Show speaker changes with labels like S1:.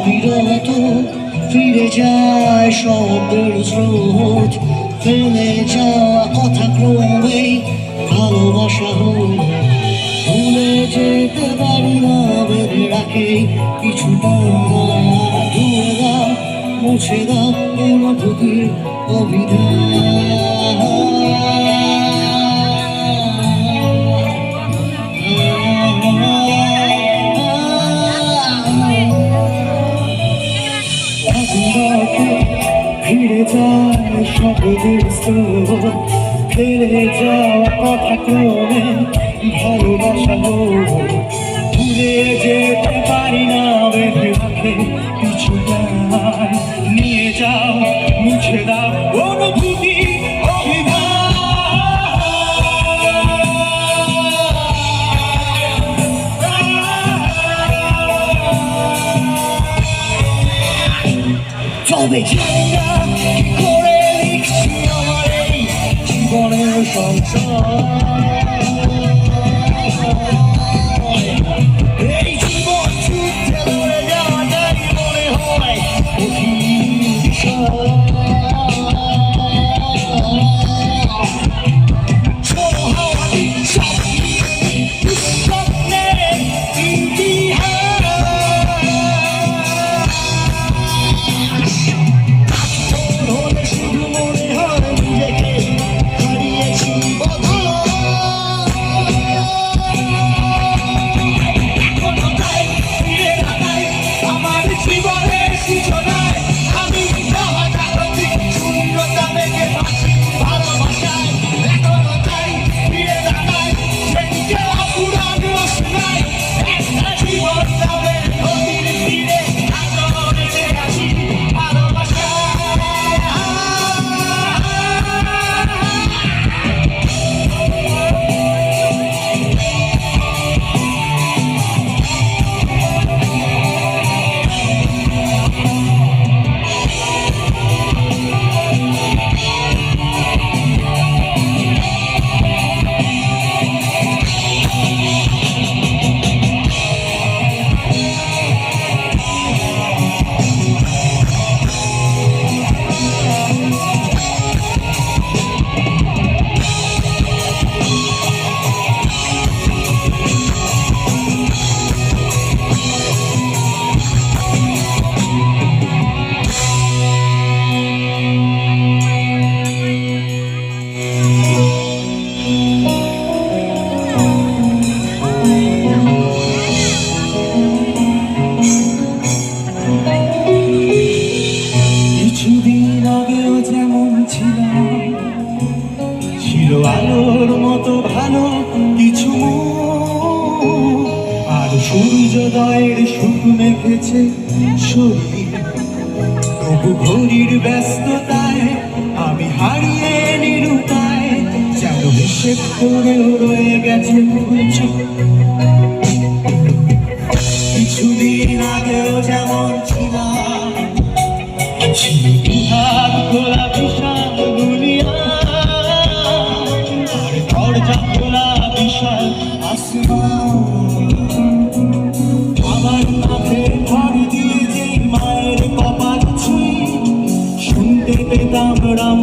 S1: অবিরত ফিরে যায় শব্দের স্রোত, ফেলে যাওয়া কথা ক্রমে ভালোবাসা হল ভুলে যেতে পারি না, বেঁধে রাখে কিছুটা। ধুয়ে দাও, মুছে দাও অনুভূতির অভিধান। ফিরে যায় শব্দের স্রোত, ফেলে যাওয়া কথা ক্রমে ভালোবাসা হল ভুলে যেতে পারি না, বেঁধে রাখে কিছুটা। নিয়ে যাও, মুছে দাও অনুভূতি তবে জানি না কি করে লিখছি আমার এই জীবনের সংসার। এই জীবন ছুটে ধরে যাওয়াটাই মনে হয় কঠিন বিষয়। ছিল আলোর মতো ভালো কিছু মুখ, আর সূর্যোদয়ের সুখ মেখেছে শরীর। তবু ঘড়ির ব্যস্ততায় আমি হারিয়ে নিরুপায়, যেন হিসেব করেও রয়ে গেছে ভুলছে। কিছুদিন আগেও যেমন ছিলাম, ছিল দুহাত খোলা বিশাল দুনিয়া, আর দরজা খোলা বিশাল আসমান। আমার কাঁধে ভর দিয়ে যে মায়ের কপাল ছিল, শুনতে পেতাম রাম